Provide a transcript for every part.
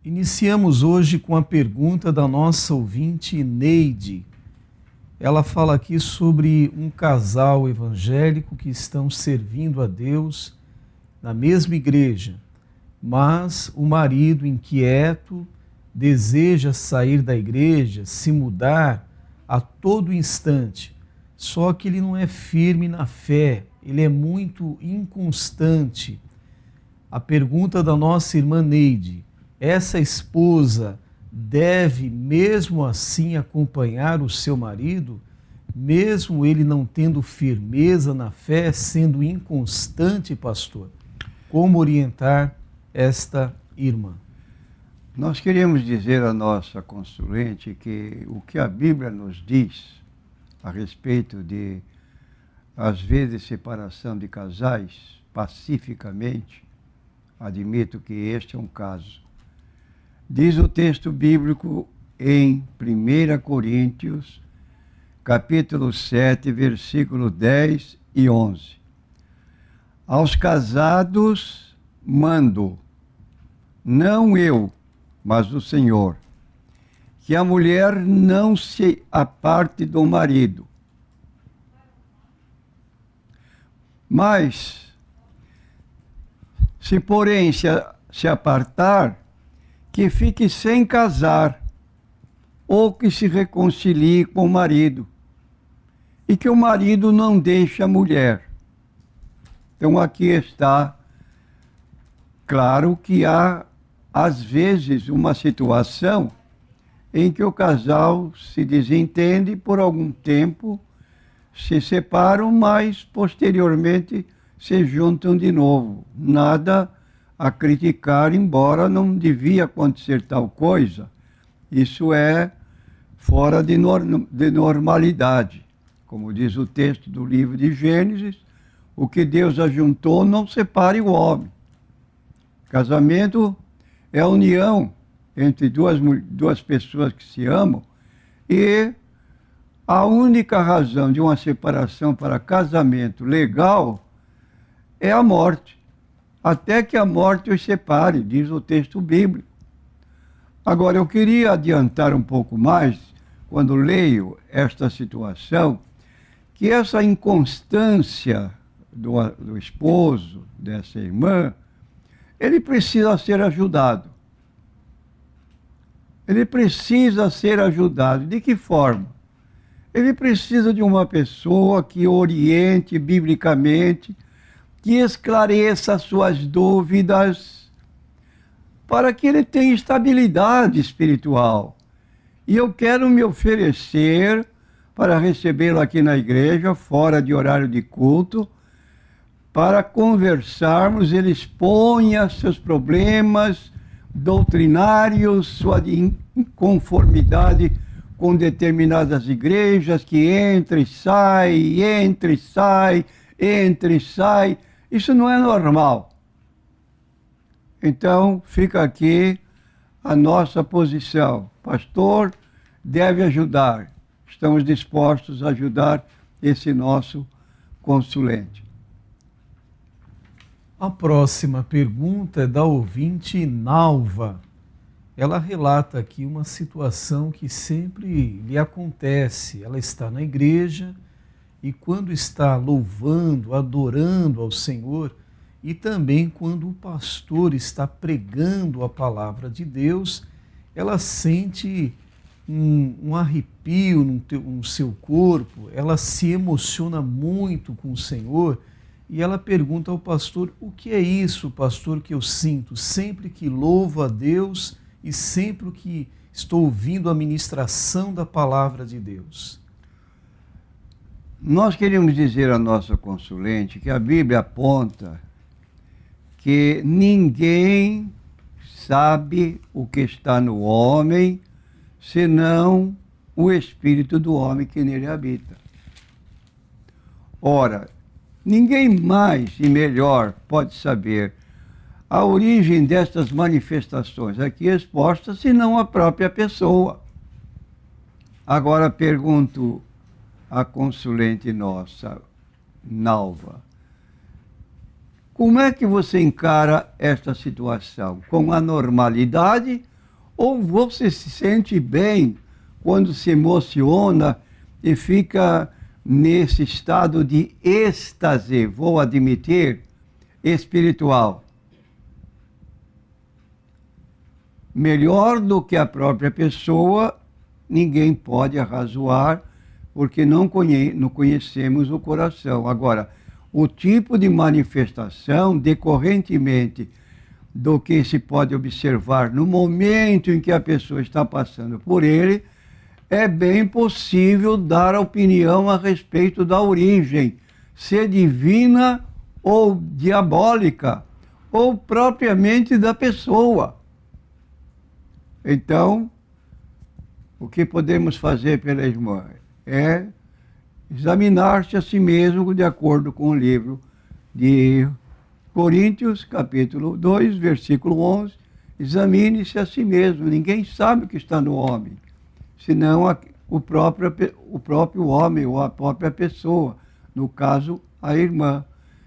Iniciamos hoje com a pergunta da nossa ouvinte Neide. Ela fala aqui sobre um casal evangélico que estão servindo a Deus na mesma igreja, mas o marido inquieto deseja sair da igreja, se mudar a todo instante, só que ele não é firme na fé, ele é muito inconstante. A pergunta da nossa irmã Neide: essa esposa deve mesmo assim acompanhar o seu marido, mesmo ele não tendo firmeza na fé, sendo inconstante, pastor? Como orientar esta irmã? Nós queríamos dizer à nossa consulente que o que a Bíblia nos diz a respeito de, às vezes, separação de casais pacificamente, admito que este é um caso. Diz o texto bíblico em 1 Coríntios, capítulo 7, versículo 10 e 11. Aos casados mando, não eu, mas o Senhor, que a mulher não se aparte do marido. Mas, se porém se apartar, que fique sem casar, ou que se reconcilie com o marido, e que o marido não deixe a mulher. Então aqui está claro que há, às vezes, uma situação em que o casal se desentende por algum tempo, se separam, mas posteriormente se juntam de novo. Nada a criticar, embora não devia acontecer tal coisa. Isso é fora de normalidade. Como diz o texto do livro de Gênesis, o que Deus ajuntou não separe o homem. Casamento é a união entre duas pessoas que se amam, e a única razão de uma separação para casamento legal é a morte. Até que a morte os separe, diz o texto bíblico. Agora, eu queria adiantar um pouco mais, quando leio esta situação, que essa inconstância do esposo, dessa irmã, ele precisa ser ajudado. Ele precisa ser ajudado. De que forma? Ele precisa de uma pessoa que oriente biblicamente, que esclareça suas dúvidas, para que ele tenha estabilidade espiritual. E eu quero me oferecer para recebê-lo aqui na igreja, fora de horário de culto, para conversarmos. Ele exponha seus problemas doutrinários, sua inconformidade com determinadas igrejas, que entra e sai, entra e sai, entra e sai. Isso não é normal. Então, fica aqui a nossa posição. Pastor deve ajudar. Estamos dispostos a ajudar esse nosso consulente. A próxima pergunta é da ouvinte Nalva. Ela relata aqui uma situação que sempre lhe acontece. Ela está na igreja e quando está louvando, adorando ao Senhor, e também quando o pastor está pregando a palavra de Deus, ela sente um arrepio no seu corpo, ela se emociona muito com o Senhor, e ela pergunta ao pastor: o que é isso, pastor, que eu sinto sempre que louvo a Deus e sempre que estou ouvindo a ministração da palavra de Deus? Nós queríamos dizer à nossa consulente que a Bíblia aponta que ninguém sabe o que está no homem, senão o espírito do homem que nele habita. Ora, ninguém mais e melhor pode saber a origem destas manifestações aqui expostas, senão a própria pessoa. Agora pergunto à consulente nossa, Nalva, Como é que você encara esta situação? Com a normalidade ou você se sente bem quando se emociona e fica nesse estado de êxtase, vou admitir, espiritual? Melhor do que a própria pessoa, ninguém pode arrazoar, porque não conhecemos o coração. Agora, o tipo de manifestação decorrentemente do que se pode observar no momento em que a pessoa está passando por ele, é bem possível dar opinião a respeito da origem, se divina ou diabólica, ou propriamente da pessoa. Então, o que podemos fazer pela irmã é examinar-se a si mesmo de acordo com o livro de Coríntios, capítulo 2, versículo 11. Examine-se a si mesmo. Ninguém sabe o que está no homem, senão o próprio homem ou a própria pessoa, no caso, a irmã.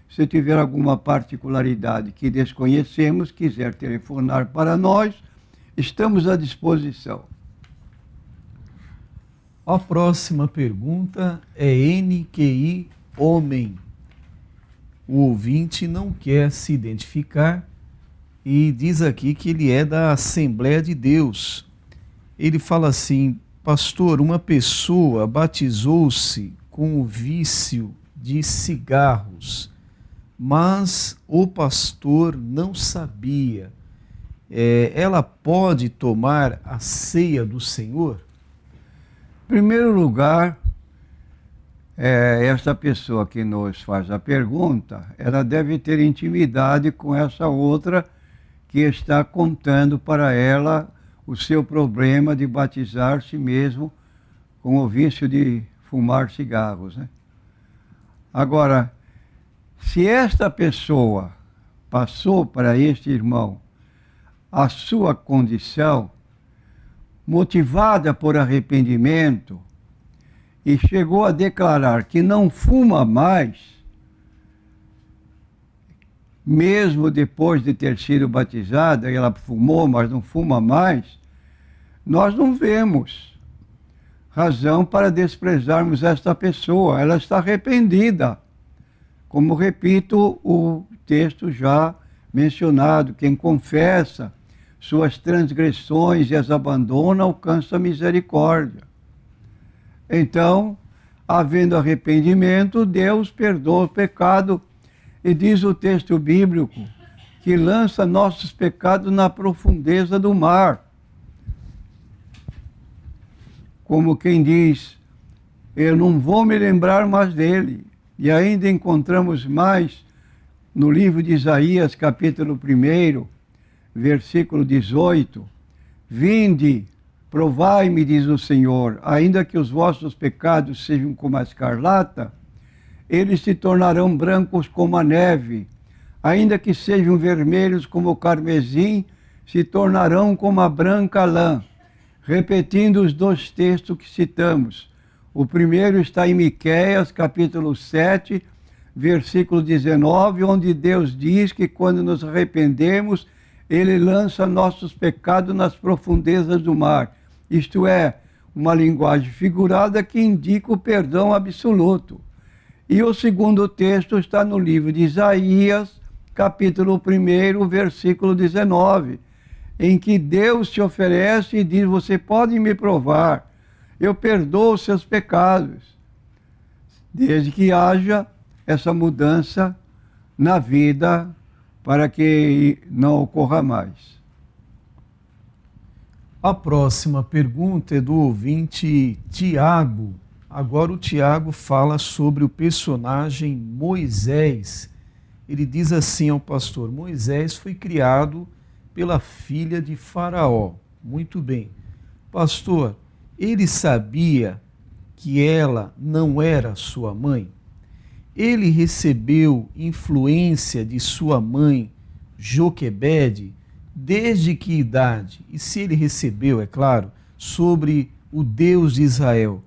Se tiver alguma particularidade que desconhecemos, quiser telefonar para nós, estamos à disposição. A próxima pergunta é NQI Homem. O ouvinte não quer se identificar e diz aqui que ele é da Assembleia de Deus. Ele fala assim: pastor, uma pessoa batizou-se com o vício de cigarros, mas o pastor não sabia. Ela pode tomar a ceia do Senhor? Em primeiro lugar, esta pessoa que nos faz a pergunta, ela deve ter intimidade com essa outra que está contando para ela o seu problema de batizar-se mesmo com o vício de fumar cigarros, né? Agora, se esta pessoa passou para este irmão a sua condição, motivada por arrependimento, e chegou a declarar que não fuma mais, mesmo depois de ter sido batizada, ela fumou, mas não fuma mais, nós não vemos razão para desprezarmos esta pessoa. Ela está arrependida. Como repito o texto já mencionado, quem confessa suas transgressões e as abandona, alcança a misericórdia. Então, havendo arrependimento, Deus perdoa o pecado, e diz o texto bíblico que lança nossos pecados na profundeza do mar. Como quem diz, eu não vou me lembrar mais dele. E ainda encontramos mais no livro de Isaías, capítulo 1, versículo 18, vinde, provai-me, diz o Senhor, ainda que os vossos pecados sejam como a escarlata, eles se tornarão brancos como a neve, ainda que sejam vermelhos como o carmesim, se tornarão como a branca lã. Repetindo os dois textos que citamos. O primeiro está em Miqueias, capítulo 7, versículo 19, onde Deus diz que quando nos arrependemos, Ele lança nossos pecados nas profundezas do mar. Isto é, uma linguagem figurada que indica o perdão absoluto. E o segundo texto está no livro de Isaías, capítulo 1, versículo 19, em que Deus se oferece e diz, você pode me provar, eu perdoo os seus pecados, desde que haja essa mudança na vida para que não ocorra mais. A próxima pergunta é do ouvinte Tiago. Agora o Tiago fala sobre o personagem Moisés. Ele diz assim ao pastor: Moisés foi criado pela filha de Faraó. Muito bem. Pastor, ele sabia que ela não era sua mãe? Ele recebeu influência de sua mãe, Joquebede, desde que idade? E se ele recebeu, é claro, sobre o Deus de Israel,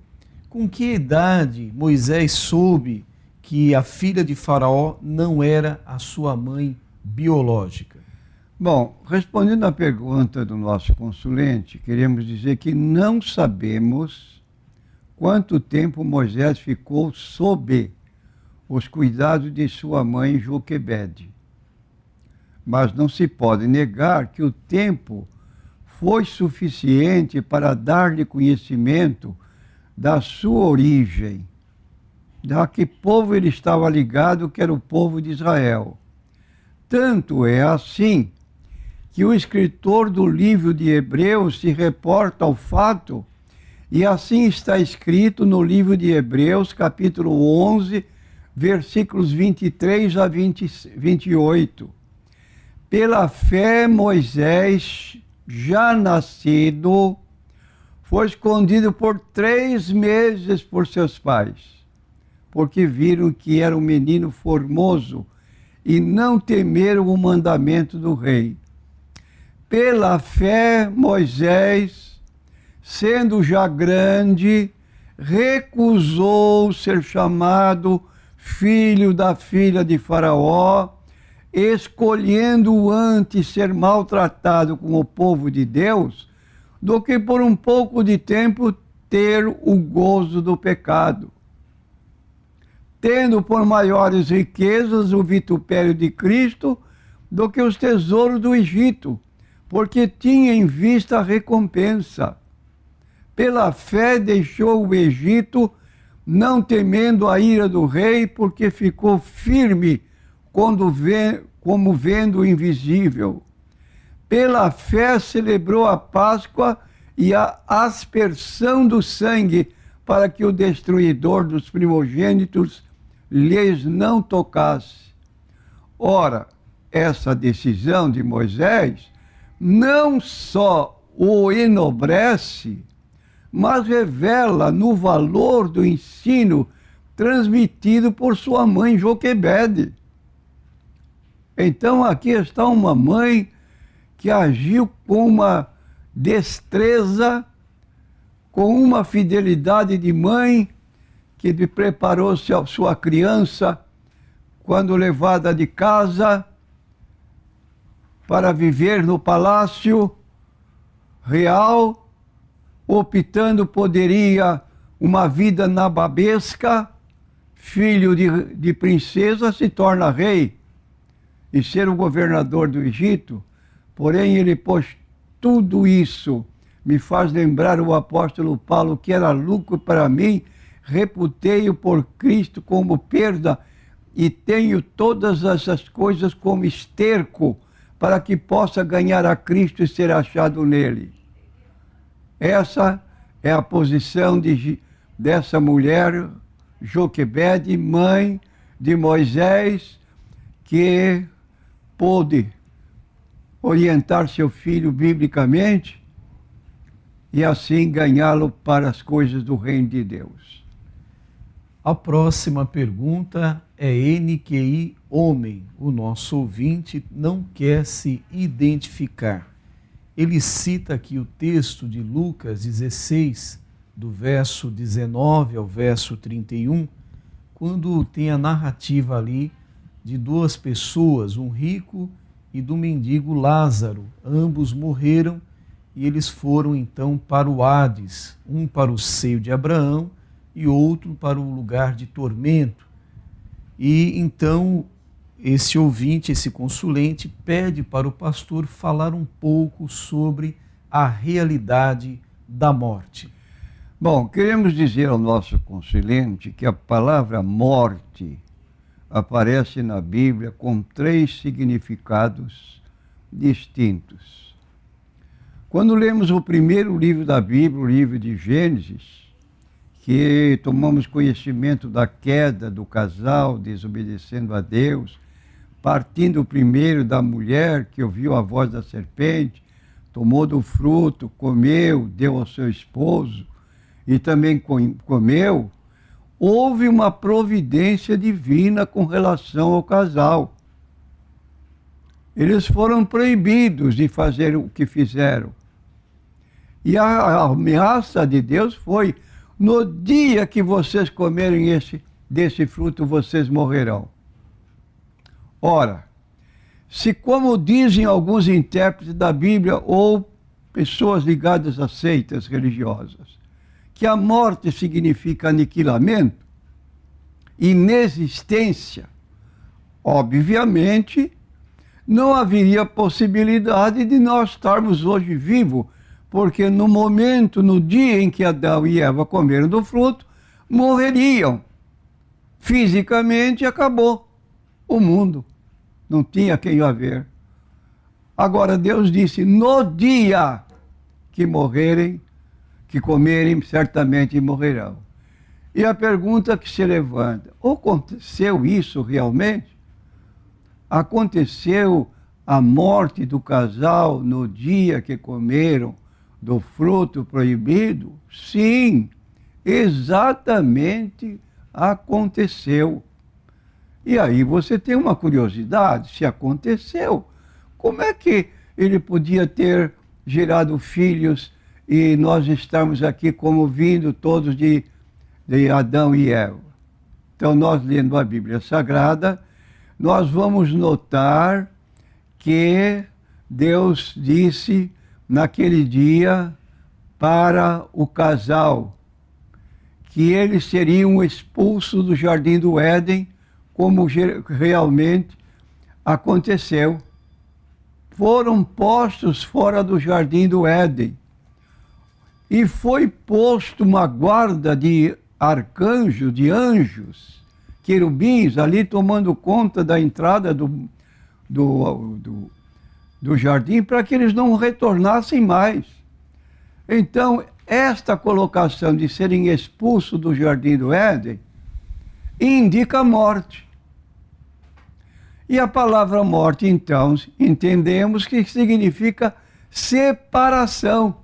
com que idade Moisés soube que a filha de Faraó não era a sua mãe biológica? Bom, respondendo à pergunta do nosso consulente, queremos dizer que não sabemos quanto tempo Moisés ficou sob os cuidados de sua mãe Joquebede. Mas não se pode negar que o tempo foi suficiente para dar-lhe conhecimento da sua origem, a que povo ele estava ligado, que era o povo de Israel. Tanto é assim que o escritor do livro de Hebreus se reporta ao fato, e assim está escrito no livro de Hebreus, capítulo 11, versículos 23 a 28. Pela fé, Moisés, já nascido, foi escondido por 3 meses por seus pais, porque viram que era um menino formoso e não temeram o mandamento do rei. Pela fé, Moisés, sendo já grande, recusou ser chamado filho da filha de Faraó, escolhendo antes ser maltratado com o povo de Deus, do que por um pouco de tempo ter o gozo do pecado. Tendo por maiores riquezas o vitupério de Cristo do que os tesouros do Egito, porque tinha em vista a recompensa. Pela fé deixou o Egito, não temendo a ira do rei, porque ficou firme como vendo o invisível. Pela fé celebrou a Páscoa e a aspersão do sangue, para que o destruidor dos primogênitos lhes não tocasse. Ora, essa decisão de Moisés não só o enobrece, mas revela no valor do ensino transmitido por sua mãe Joquebede. Então aqui está uma mãe que agiu com uma destreza, com uma fidelidade de mãe, que preparou sua criança quando levada de casa para viver no palácio real, optando poderia uma vida nababesca, filho de princesa, se torna rei e ser o governador do Egito. Porém, ele pôs tudo isso, me faz lembrar o apóstolo Paulo, que era lucro para mim, reputei-o por Cristo como perda, e tenho todas essas coisas como esterco, para que possa ganhar a Cristo e ser achado nele. Essa é a posição dessa mulher, Joquebede, mãe de Moisés, que pôde orientar seu filho biblicamente e assim ganhá-lo para as coisas do reino de Deus. A próxima pergunta é NQI Homem. O nosso ouvinte não quer se identificar. Ele cita aqui o texto de Lucas 16, do verso 19 ao verso 31, quando tem a narrativa ali de 2 pessoas, um rico e do mendigo Lázaro. Ambos morreram e eles foram então para o Hades, um para o seio de Abraão e outro para o lugar de tormento. E então esse ouvinte, esse consulente, pede para o pastor falar um pouco sobre a realidade da morte. Bom, queremos dizer ao nosso consulente que a palavra morte aparece na Bíblia com 3 significados distintos. Quando lemos o primeiro livro da Bíblia, o livro de Gênesis, que tomamos conhecimento da queda do casal desobedecendo a Deus, partindo primeiro da mulher que ouviu a voz da serpente, tomou do fruto, comeu, deu ao seu esposo e também comeu, houve uma providência divina com relação ao casal. Eles foram proibidos de fazer o que fizeram. E a ameaça de Deus foi: no dia que vocês comerem desse fruto vocês morrerão. Ora, se como dizem alguns intérpretes da Bíblia ou pessoas ligadas a seitas religiosas, que a morte significa aniquilamento, inexistência, obviamente, não haveria possibilidade de nós estarmos hoje vivos, porque no momento, no dia em que Adão e Eva comeram do fruto, morreriam. Fisicamente acabou o mundo, não tinha quem a ver. Agora Deus disse, no dia que morrerem, que comerem, certamente morrerão. E a pergunta que se levanta, aconteceu isso realmente? Aconteceu a morte do casal no dia que comeram do fruto proibido? Sim, exatamente aconteceu. E aí você tem uma curiosidade, se aconteceu, como é que ele podia ter gerado filhos e nós estamos aqui como vindo todos de Adão e Eva? Então nós lendo a Bíblia Sagrada, nós vamos notar que Deus disse naquele dia para o casal que eles seriam expulsos do jardim do Éden, como realmente aconteceu. Foram postos fora do jardim do Éden e foi posto uma guarda de arcanjos, de anjos, querubins, ali tomando conta da entrada do jardim, para que eles não retornassem mais. Então, esta colocação de serem expulsos do jardim do Éden indica a morte. E a palavra morte, então, entendemos que significa separação.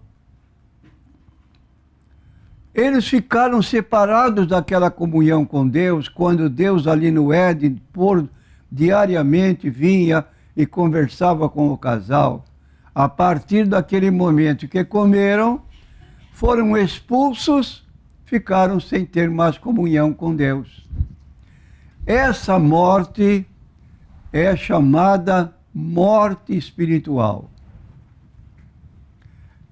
Eles ficaram separados daquela comunhão com Deus, quando Deus ali no Éden, diariamente vinha e conversava com o casal. A partir daquele momento que comeram, foram expulsos, ficaram sem ter mais comunhão com Deus. Essa morte é chamada morte espiritual.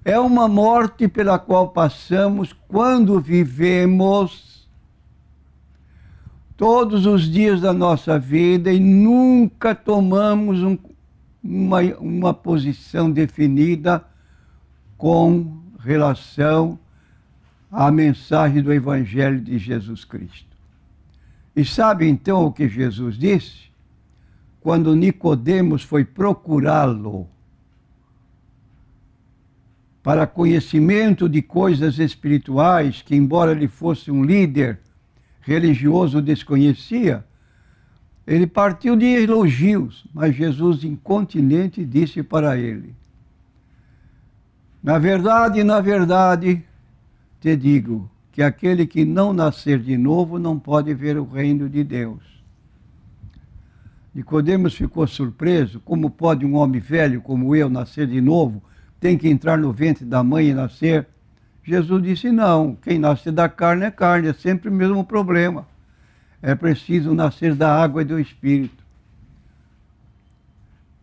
É uma morte pela qual passamos quando vivemos todos os dias da nossa vida e nunca tomamos uma posição definida com relação à mensagem do Evangelho de Jesus Cristo. E sabe então o que Jesus disse? Quando Nicodemos foi procurá-lo para conhecimento de coisas espirituais, que embora ele fosse um líder religioso, desconhecia, ele partiu de elogios, mas Jesus, incontinente, disse para ele, na verdade, te digo que aquele que não nascer de novo não pode ver o reino de Deus. Nicodemos ficou surpreso, como pode um homem velho como eu nascer de novo? Tem que entrar no ventre da mãe e nascer? Jesus disse, não, quem nasce da carne é carne, é sempre o mesmo problema. É preciso nascer da água e do Espírito.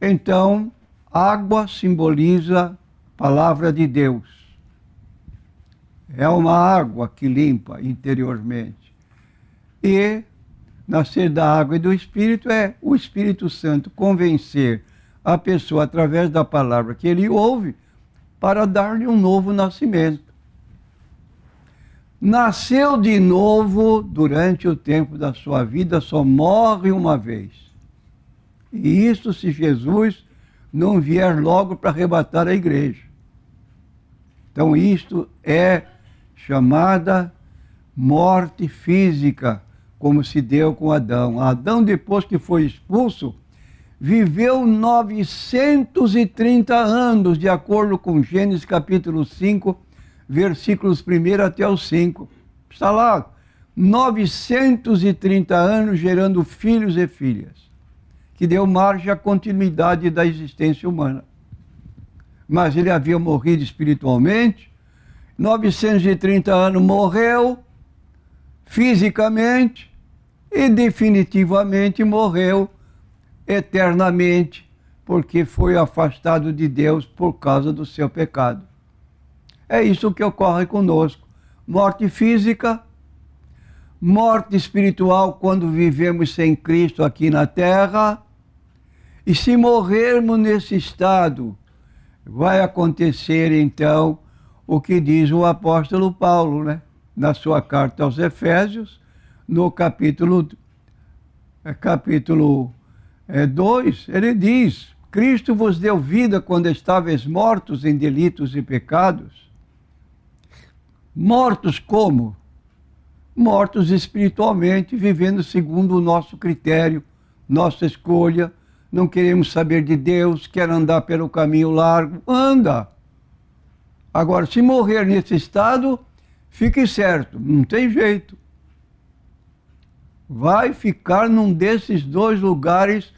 Então, água simboliza a palavra de Deus. É uma água que limpa interiormente. E nascer da água e do Espírito é o Espírito Santo convencer a pessoa através da palavra que ele ouve para dar-lhe um novo nascimento. Nasceu de novo durante o tempo da sua vida, só morre uma vez. E isso se Jesus não vier logo para arrebatar a igreja. Então isto é chamada morte física, como se deu com Adão. Adão, depois que foi expulso, viveu 930 anos, de acordo com Gênesis capítulo 5, versículos 1 até o 5. Está lá, 930 anos gerando filhos e filhas, que deu margem à continuidade da existência humana. Mas ele havia morrido espiritualmente, 930 anos morreu fisicamente, e definitivamente morreu eternamente, porque foi afastado de Deus por causa do seu pecado. É isso que ocorre conosco. Morte física, morte espiritual quando vivemos sem Cristo aqui na terra. E se morrermos nesse estado, vai acontecer então o que diz o apóstolo Paulo, né? Na sua carta aos Efésios, no capítulo 2, ele diz: Cristo vos deu vida quando estáveis mortos em delitos e pecados. Mortos como? Mortos espiritualmente, vivendo segundo o nosso critério, nossa escolha. Não queremos saber de Deus, quer andar pelo caminho largo, anda. Agora, se morrer nesse estado, fique certo, não tem jeito. Vai ficar num desses dois lugares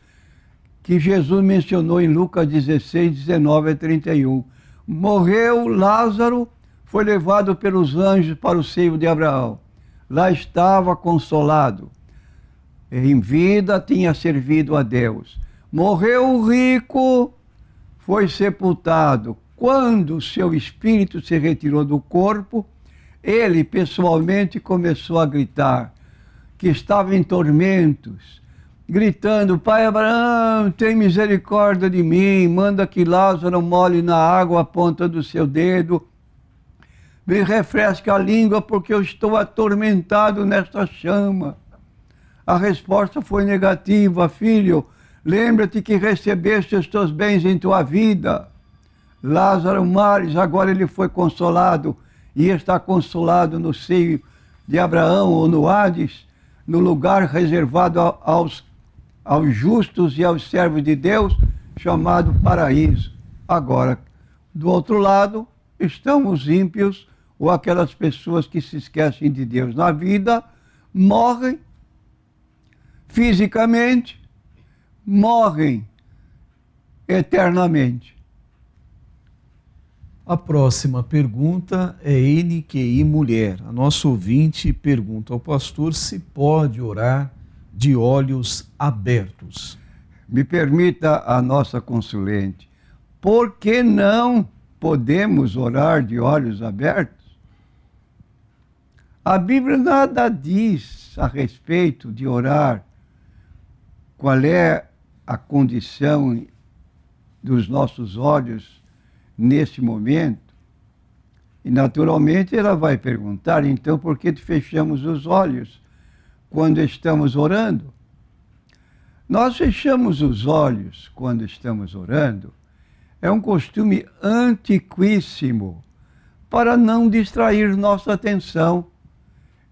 que Jesus mencionou em Lucas 16, 19 a 31. Morreu Lázaro, foi levado pelos anjos para o seio de Abraão. Lá estava consolado. Em vida tinha servido a Deus. Morreu o rico, foi sepultado. Quando seu espírito se retirou do corpo, ele pessoalmente começou a gritar, que estava em tormentos, gritando: Pai Abraão, tem misericórdia de mim, manda que Lázaro molhe na água a ponta do seu dedo, me refresque a língua, porque eu estou atormentado nesta chama. A resposta foi negativa: filho, lembra-te que recebeste os teus bens em tua vida. Lázaro Mares, agora ele foi consolado, e está consolado no seio de Abraão, ou no Hades, no lugar reservado aos justos e aos servos de Deus, chamado paraíso. Agora, do outro lado, estão os ímpios, ou aquelas pessoas que se esquecem de Deus na vida, morrem fisicamente, morrem eternamente. A próxima pergunta é NQI Mulher. A nossa ouvinte pergunta ao pastor se pode orar de olhos abertos. Me permita a nossa consulente, por que não podemos orar de olhos abertos? A Bíblia nada diz a respeito de orar. Qual é a condição dos nossos olhos neste momento? E naturalmente ela vai perguntar: então por que fechamos os olhos quando estamos orando? Nós fechamos os olhos quando estamos orando, é um costume antiquíssimo para não distrair nossa atenção.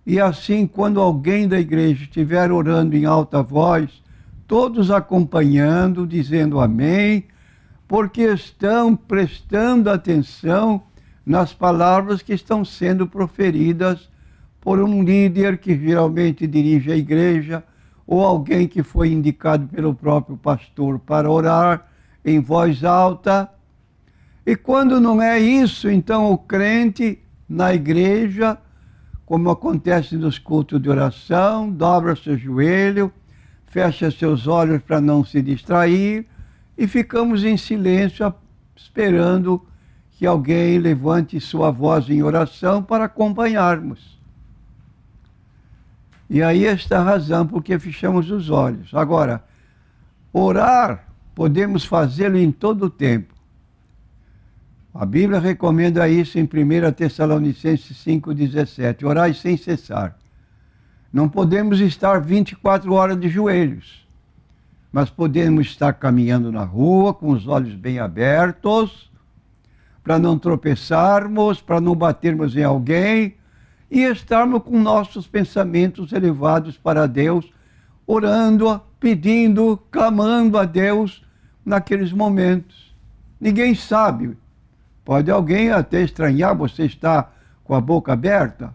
E assim, quando alguém da igreja estiver orando em alta voz, todos acompanhando, dizendo amém, porque estão prestando atenção nas palavras que estão sendo proferidas por um líder que geralmente dirige a igreja, ou alguém que foi indicado pelo próprio pastor para orar em voz alta. E quando não é isso, então o crente na igreja, como acontece nos cultos de oração, dobra seu joelho, fecha seus olhos para não se distrair, e ficamos em silêncio esperando que alguém levante sua voz em oração para acompanharmos. E aí está a razão por que fechamos os olhos. Agora, orar, podemos fazê-lo em todo o tempo. A Bíblia recomenda isso em 1 Tessalonicenses 5,17. Orai sem cessar. Não podemos estar 24 horas de joelhos, mas podemos estar caminhando na rua com os olhos bem abertos, para não tropeçarmos, para não batermos em alguém, e estarmos com nossos pensamentos elevados para Deus, orando, pedindo, clamando a Deus naqueles momentos. Ninguém sabe. Pode alguém até estranhar, você está com a boca aberta,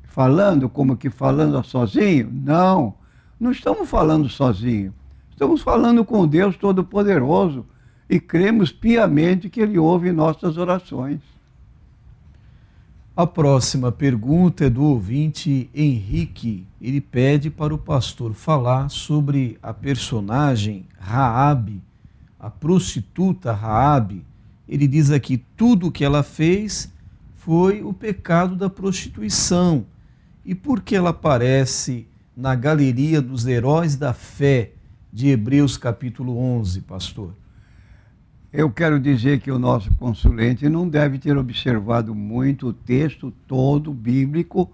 falando como que falando sozinho? Não, não estamos falando sozinho. Estamos falando com Deus Todo-Poderoso e cremos piamente que Ele ouve nossas orações. A próxima pergunta é do ouvinte Henrique. Ele pede para o pastor falar sobre a personagem Raabe, a prostituta Raabe. Ele diz aqui: tudo o que ela fez foi o pecado da prostituição. E por que ela aparece na galeria dos heróis da fé de Hebreus capítulo 11, pastor? Eu quero dizer que o nosso consulente não deve ter observado muito o texto todo bíblico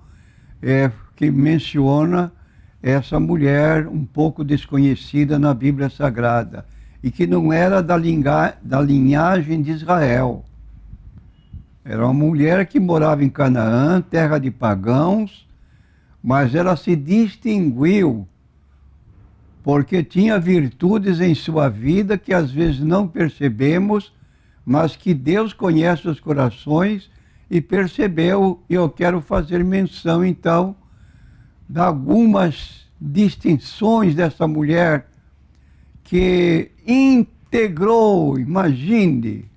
que menciona essa mulher um pouco desconhecida na Bíblia Sagrada e que não era da linhagem de Israel. Era uma mulher que morava em Canaã, terra de pagãos, mas ela se distinguiu porque tinha virtudes em sua vida que às vezes não percebemos, mas que Deus conhece os corações e percebeu. E eu quero fazer menção, então, de algumas distinções dessa mulher que integrou, imagine,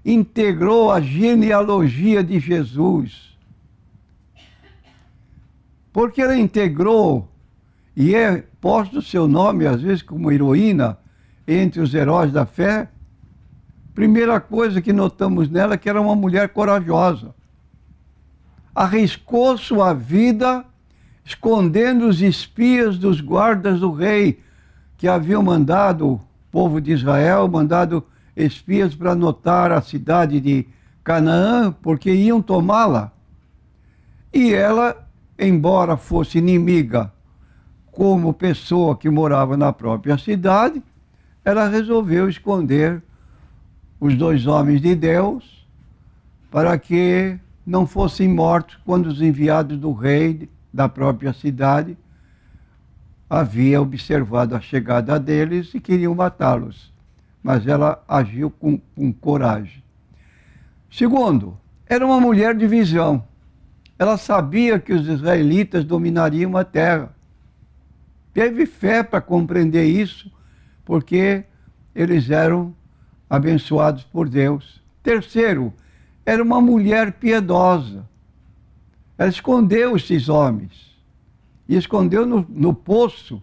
integrou a genealogia de Jesus. Porque ela integrou e posto o seu nome, às vezes, como heroína entre os heróis da fé. Primeira coisa que notamos nela é que era uma mulher corajosa. Arriscou sua vida escondendo os espias dos guardas do rei, que haviam mandado o povo de Israel, mandado espias para anotar a cidade de Canaã, porque iam tomá-la. E ela, embora fosse inimiga como pessoa que morava na própria cidade, ela resolveu esconder os dois homens de Deus para que não fossem mortos quando os enviados do rei da própria cidade haviam observado a chegada deles e queriam matá-los. Mas ela agiu com coragem. Segundo, era uma mulher de visão. Ela sabia que os israelitas dominariam a terra. Teve fé para compreender isso, porque eles eram abençoados por Deus. Terceiro, era uma mulher piedosa. Ela escondeu esses homens. E escondeu no poço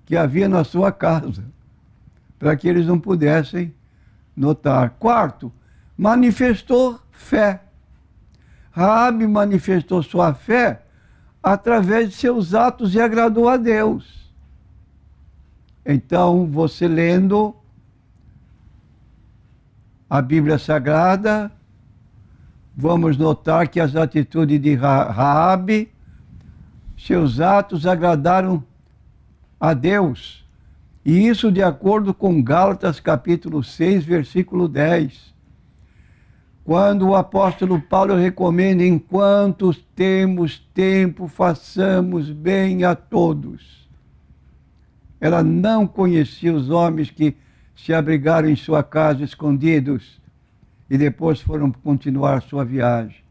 que havia na sua casa, para que eles não pudessem notar. Quarto, manifestou fé. Raabe manifestou sua fé através de seus atos e agradou a Deus. Então, você lendo a Bíblia Sagrada, vamos notar que as atitudes de Raabe, seus atos agradaram a Deus. E isso de acordo com Gálatas capítulo 6, versículo 10. Quando o apóstolo Paulo recomenda: enquanto temos tempo, façamos bem a todos. Ela não conhecia os homens que se abrigaram em sua casa escondidos e depois foram continuar sua viagem.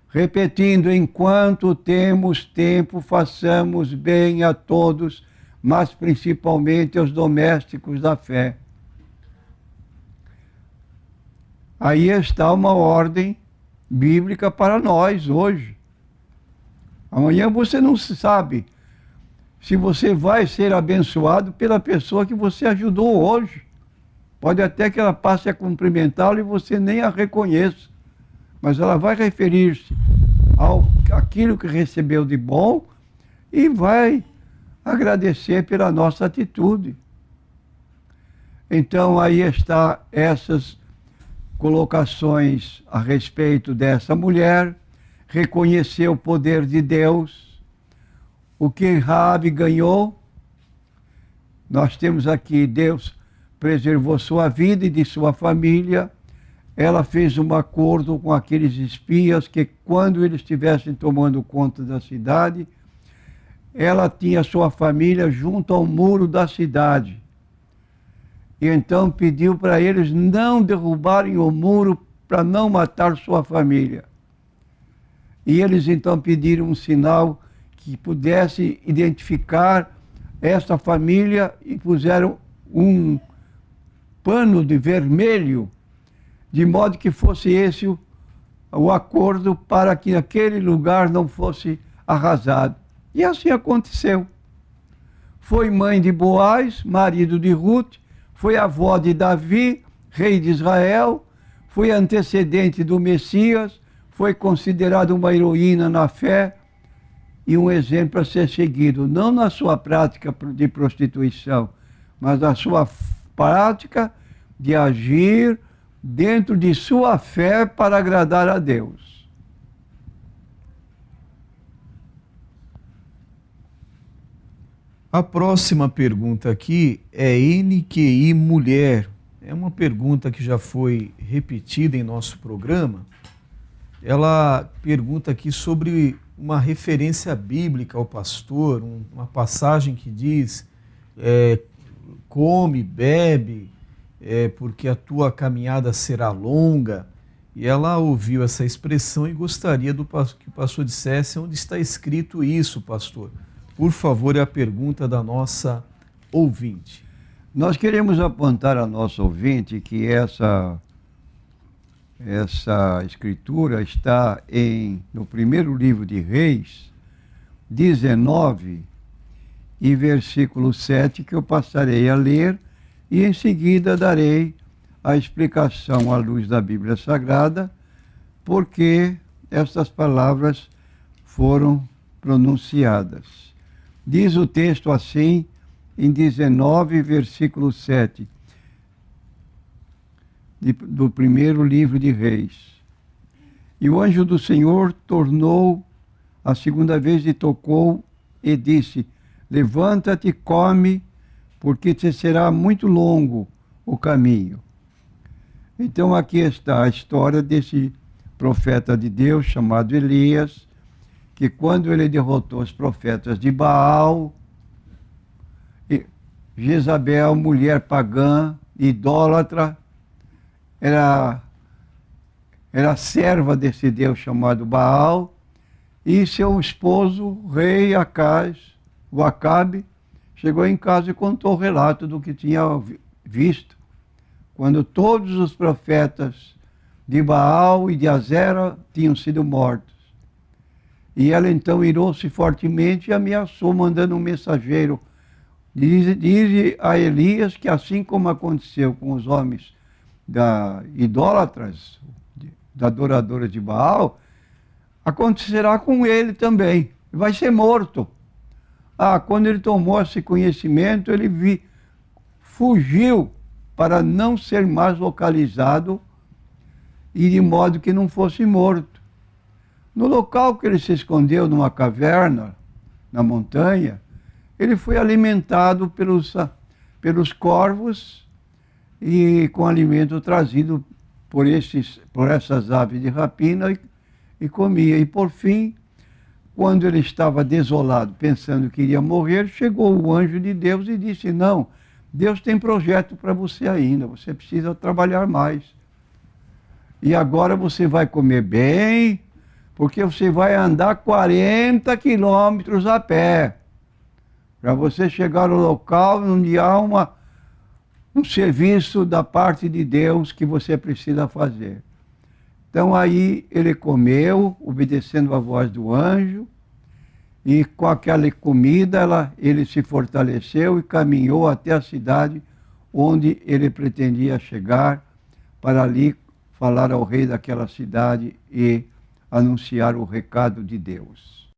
Repetindo: enquanto temos tempo, façamos bem a todos, mas principalmente aos domésticos da fé. Aí está uma ordem bíblica para nós hoje. Amanhã você não sabe se você vai ser abençoado pela pessoa que você ajudou hoje. Pode até que ela passe a cumprimentá-lo e você nem a reconheça, mas ela vai referir-se àquilo que recebeu de bom e vai agradecer pela nossa atitude. Então aí está essas colocações a respeito dessa mulher. Reconheceu o poder de Deus. O que Raabe ganhou, nós temos aqui: Deus preservou sua vida e de sua família. Ela fez um acordo com aqueles espias que, quando eles estivessem tomando conta da cidade, ela tinha sua família junto ao muro da cidade. E então pediu para eles não derrubarem o muro para não matar sua família. E eles então pediram um sinal que pudesse identificar essa família e puseram um pano de vermelho, de modo que fosse esse o acordo para que aquele lugar não fosse arrasado. E assim aconteceu. Foi mãe de Boaz, marido de Ruth, foi avó de Davi, rei de Israel, foi antecedente do Messias, foi considerada uma heroína na fé e um exemplo a ser seguido, não na sua prática de prostituição, mas na sua prática de agir dentro de sua fé para agradar a Deus. A próxima pergunta aqui é NQI Mulher. É uma pergunta que já foi repetida em nosso programa. Ela pergunta aqui sobre uma referência bíblica ao pastor, uma passagem que diz, come, bebe, porque a tua caminhada será longa. E ela ouviu essa expressão e gostaria que o pastor dissesse onde está escrito isso, pastor. Por favor, é a pergunta da nossa ouvinte. Nós queremos apontar a nossa ouvinte que essa escritura está no primeiro livro de Reis, 19 e versículo 7, que eu passarei a ler e em seguida darei a explicação à luz da Bíblia Sagrada, porque estas palavras foram pronunciadas. Diz o texto assim, em 19, versículo 7, do primeiro livro de Reis. E o anjo do Senhor tornou a segunda vez e tocou e disse, levanta-te, come, porque te será muito longo o caminho. Então aqui está a história desse profeta de Deus chamado Elias, que quando ele derrotou os profetas de Baal, Jezabel, mulher pagã, idólatra, era serva desse Deus chamado Baal, e seu esposo, o rei Acaz, o Acabe, chegou em casa e contou o relato do que tinha visto, quando todos os profetas de Baal e de Azera tinham sido mortos. E ela então irou-se fortemente e ameaçou, mandando um mensageiro. Diz a Elias que assim como aconteceu com os homens idólatras, da adoradora de Baal, acontecerá com ele também. Vai ser morto. Quando ele tomou esse conhecimento, ele fugiu para não ser mais localizado e de modo que não fosse morto. No local que ele se escondeu, numa caverna, na montanha, ele foi alimentado pelos corvos e com alimento trazido por essas aves de rapina e comia. E por fim, quando ele estava desolado, pensando que iria morrer, chegou o anjo de Deus e disse, não, Deus tem projeto para você ainda, você precisa trabalhar mais. E agora você vai comer bem, porque você vai andar 40 quilômetros a pé, para você chegar no local onde há um serviço da parte de Deus que você precisa fazer. Então aí ele comeu, obedecendo a voz do anjo, e com aquela comida ele se fortaleceu e caminhou até a cidade onde ele pretendia chegar, para ali falar ao rei daquela cidade e anunciar o recado de Deus.